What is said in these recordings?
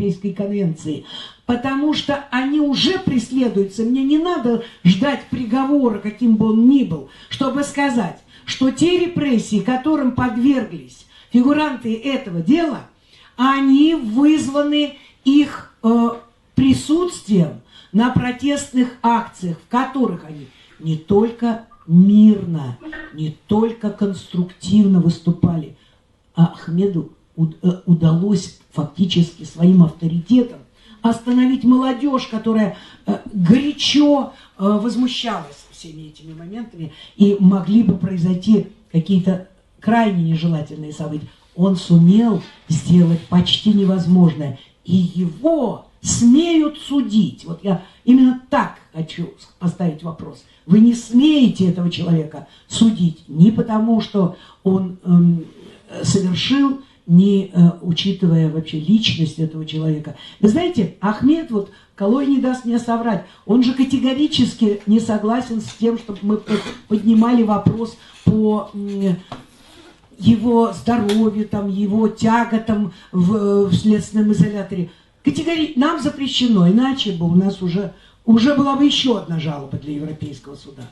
Европейской конвенции, потому что они уже преследуются. Мне не надо ждать приговора, каким бы он ни был, чтобы сказать, что те репрессии, которым подверглись фигуранты этого дела, они вызваны их присутствием на протестных акциях, в которых они не только мирно, не только конструктивно выступали, а Ахмеду удалось фактически своим авторитетом остановить молодежь, которая горячо возмущалась всеми этими моментами, и могли бы произойти какие-то крайне нежелательные события. Он сумел сделать почти невозможное, и его смеют судить. Вот я именно так хочу поставить вопрос. Вы не смеете этого человека судить ни потому, что он совершил, не учитывая вообще личность этого человека. Вы знаете, Ахмед, вот Калой не даст мне соврать, он же категорически не согласен с тем, чтобы мы поднимали вопрос по его здоровью, там, его тяготам в следственном изоляторе. Нам запрещено, иначе бы у нас уже была бы еще одна жалоба для Европейского суда.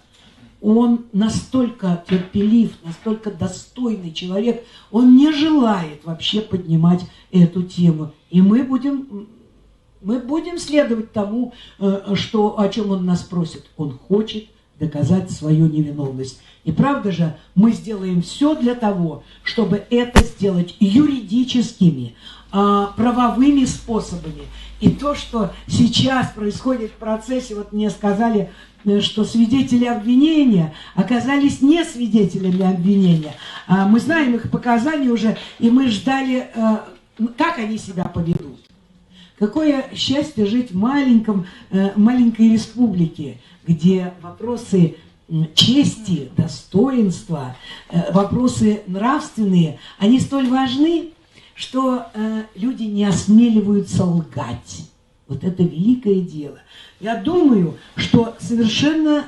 Он настолько терпелив, настолько достойный человек, он не желает вообще поднимать эту тему. И мы будем следовать тому, о чем он нас просит. Он хочет доказать свою невиновность. И правда же, мы сделаем все для того, чтобы это сделать юридическими, правовыми способами. И то, что сейчас происходит в процессе, вот мне сказали, что свидетели обвинения оказались не свидетелями обвинения. Мы знаем их показания уже, и мы ждали, как они себя поведут. Какое счастье жить в маленькой республике, где вопросы чести, достоинства, вопросы нравственные, они столь важны, что люди не осмеливаются лгать. Вот это великое дело. Я думаю, что совершенно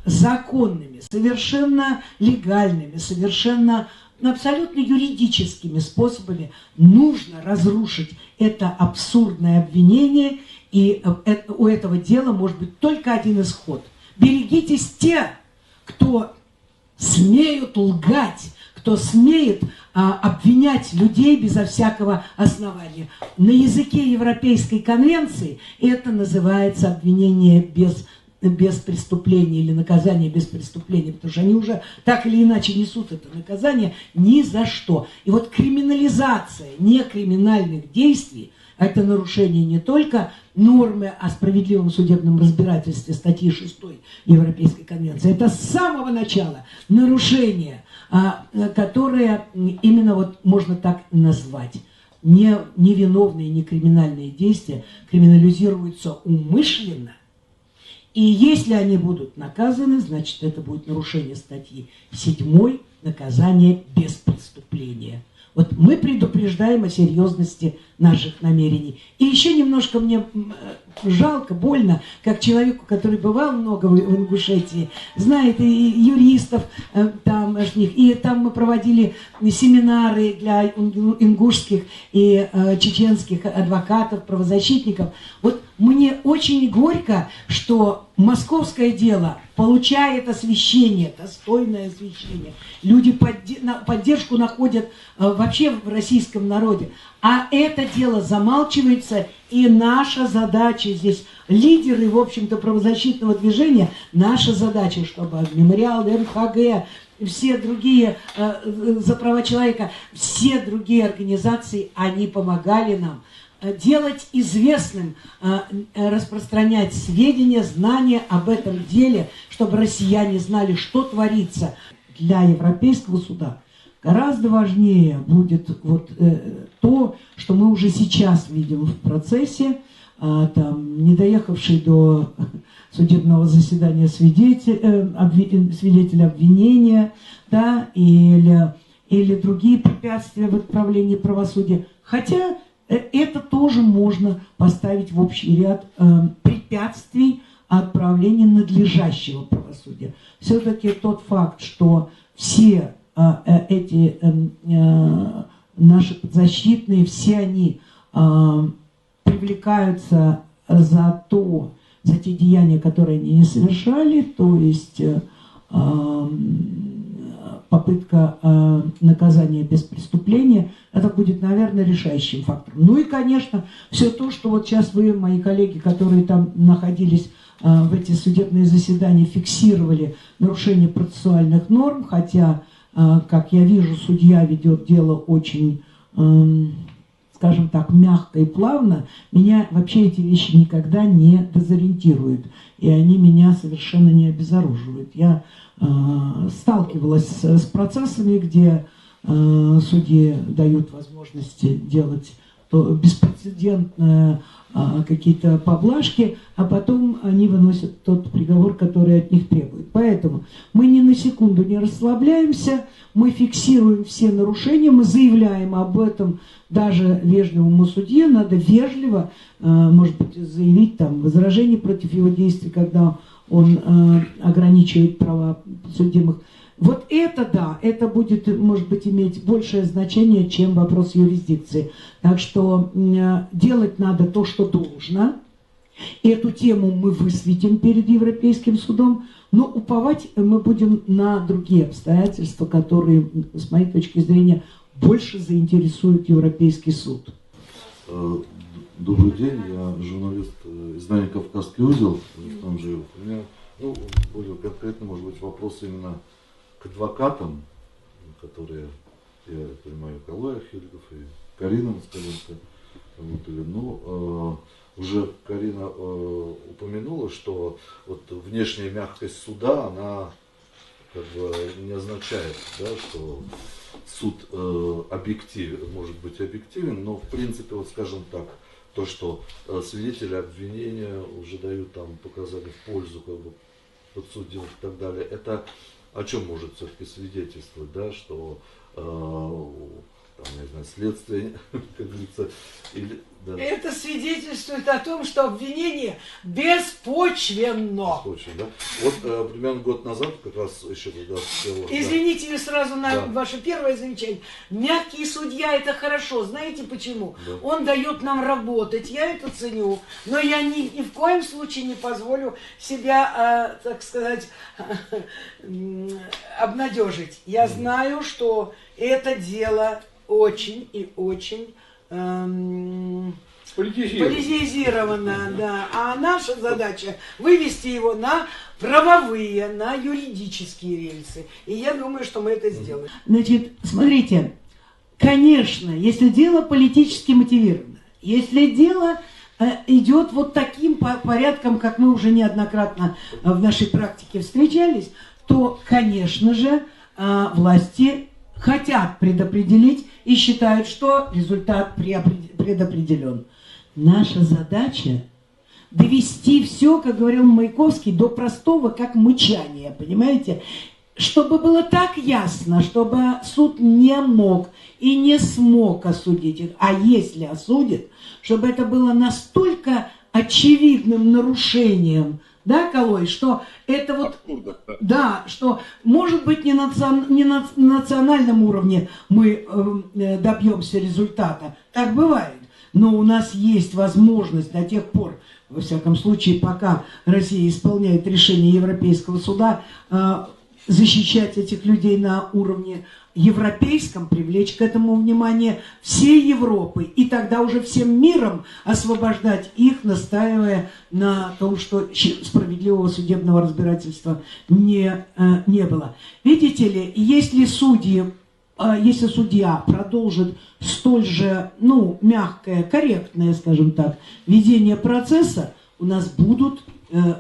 законными, совершенно легальными, совершенно абсолютно юридическими способами нужно разрушить это абсурдное обвинение, и у этого дела может быть только один исход. Берегитесь те, кто смеют лгать, кто смеет обвинять людей безо всякого основания. На языке Европейской конвенции это называется обвинение без преступления или наказание без преступления, потому что они уже так или иначе несут это наказание ни за что. И вот криминализация некриминальных действий – это нарушение не только нормы о справедливом судебном разбирательстве статьи 6 Европейской конвенции, это с самого начала нарушение, которое именно вот можно так назвать. Невиновные, некриминальные действия криминализируются умышленно, и если они будут наказаны, значит, это будет нарушение статьи 7 «Наказание без преступления». Вот мы предупреждаем о серьезности наших намерений. И еще немножко мне жалко, больно, как человеку, который бывал много в Ингушетии, знает и юристов тамошних, и там мы проводили семинары для ингушских и чеченских адвокатов, правозащитников. Вот мне очень горько, что московское дело получает освещение, достойное освещение. Люди поддержку находят вообще в российском народе. А это дело замалчивается, и наша задача здесь, лидеры, в общем-то, правозащитного движения, наша задача, чтобы Мемориал, МХГ, все другие за права человека, все другие организации, они помогали нам делать известным, распространять сведения, знания об этом деле, чтобы россияне знали, что творится. Для Европейского суда гораздо важнее будет вот то, что мы уже сейчас видим в процессе, не доехавший до судебного заседания свидетеля обвинения, да, или другие препятствия в отправлении правосудия. Хотя это тоже можно поставить в общий ряд препятствий отправления надлежащего правосудия. Все-таки тот факт, что все эти наши подзащитные, все они привлекаются за те деяния, которые они не совершали, то есть попытка наказания без преступления, это будет, наверное, решающим фактором. Ну и, конечно, все то, что вот сейчас вы, мои коллеги, которые там находились в эти судебные заседания, фиксировали нарушение процессуальных норм, хотя, как я вижу, судья ведет дело очень, скажем так, мягко и плавно, меня вообще эти вещи никогда не дезориентируют, и они меня совершенно не обезоруживают. Я сталкивалась с процессами, где судьи дают возможности делать беспрецедентные какие-то поблажки, а потом они выносят тот приговор, который от них требует. Поэтому мы ни на секунду не расслабляемся, мы фиксируем все нарушения, мы заявляем об этом даже вежливому судье, надо вежливо, может быть, заявить там возражение против его действий, когда он ограничивает права подсудимых. Вот это да, это будет, может быть, иметь большее значение, чем вопрос юрисдикции. Так что делать надо то, что должно. Эту тему мы высветим перед Европейским судом, но уповать мы будем на другие обстоятельства, которые, с моей точки зрения, больше заинтересуют Европейский суд. Добрый день, я журналист издания «Кавказский узел», там живу. У меня, более конкретно, может быть, вопрос именно к адвокатам, которые, я понимаю, Калоя Хильгов и Карина Москаленко работали. Уже Карина упомянула, что вот внешняя мягкость суда, она как бы не означает, да, что суд объективен, может быть объективен, но в принципе, вот скажем так, то, что свидетели обвинения уже дают там показания в пользу как бы подсудимых и так далее, это о чем может все-таки свидетельствовать, да, что там, я знаю, следствие, как говорится, или... Да. Это свидетельствует о том, что обвинение беспочвенно. Беспочвенно, да? Вот примерно год назад, как раз еще когда... Извините, да. Сразу на да. ваше первое замечание. Мягкий судья — это хорошо. Знаете почему? Да. Он дает нам работать, я это ценю. Но я ни в коем случае не позволю себя, так сказать, обнадежить. Я знаю, что это дело очень и очень... политизировано, да. А наша задача вывести его на правовые, на юридические рельсы. И я думаю, что мы это сделаем. Значит, смотрите, конечно, если дело политически мотивировано, если дело идет вот таким порядком, как мы уже неоднократно в нашей практике встречались, то, конечно же, власти хотят предопределить и считают, что результат предопределен. Наша задача довести все, как говорил Маяковский, до простого, как мычание, понимаете? Чтобы было так ясно, чтобы суд не мог и не смог осудить их, а если осудит, чтобы это было настолько очевидным нарушением, да, Калой, что это вот, да, что, может быть, не на национальном уровне мы добьемся результата, так бывает, но у нас есть возможность до тех пор, во всяком случае, пока Россия исполняет решение Европейского суда, защищать этих людей на уровне европейском, привлечь к этому внимание всей Европы, и тогда уже всем миром освобождать их, настаивая на том, что справедливого судебного разбирательства не было. Видите ли, если судья продолжит столь же, мягкое, корректное, скажем так, ведение процесса, у нас будут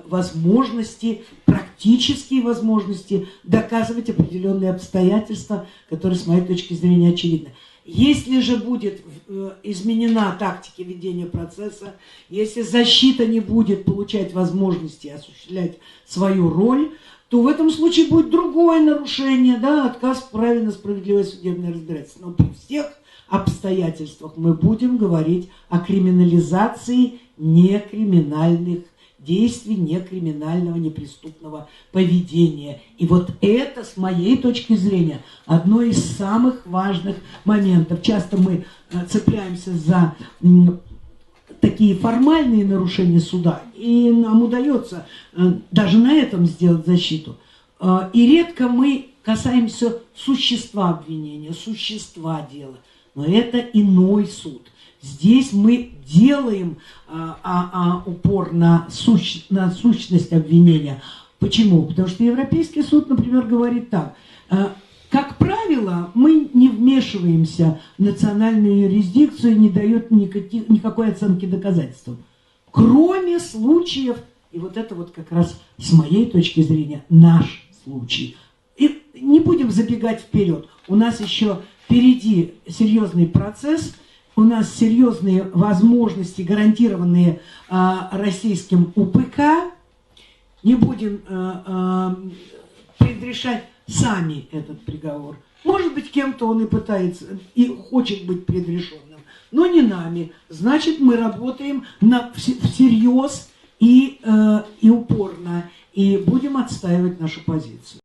возможности, практические возможности доказывать определенные обстоятельства, которые, с моей точки зрения, очевидны. Если же будет изменена тактика ведения процесса, если защита не будет получать возможности осуществлять свою роль, то в этом случае будет другое нарушение, да, отказ в праве на справедливое судебное разбирательство. Но при всех обстоятельствах мы будем говорить о криминализации некриминальных действий, некриминального, непреступного поведения. И вот это, с моей точки зрения, одно из самых важных моментов. Часто мы цепляемся за такие формальные нарушения суда, и нам удается даже на этом сделать защиту. И редко мы касаемся существа обвинения, существа дела. Но это иной суд. Здесь мы делаем упор на сущность обвинения. Почему? Потому что Европейский суд, например, говорит так. Как правило, мы не вмешиваемся в национальную юрисдикцию и не дает никакой оценки доказательствам. Кроме случаев, и вот это вот как раз с моей точки зрения наш случай. И не будем забегать вперед. У нас еще впереди серьезный процесс, у нас серьезные возможности, гарантированные российским УПК. Не будем предрешать сами этот приговор. Может быть, кем-то он и пытается, и хочет быть предрешенным, но не нами. Значит, мы работаем всерьез и упорно, и будем отстаивать нашу позицию.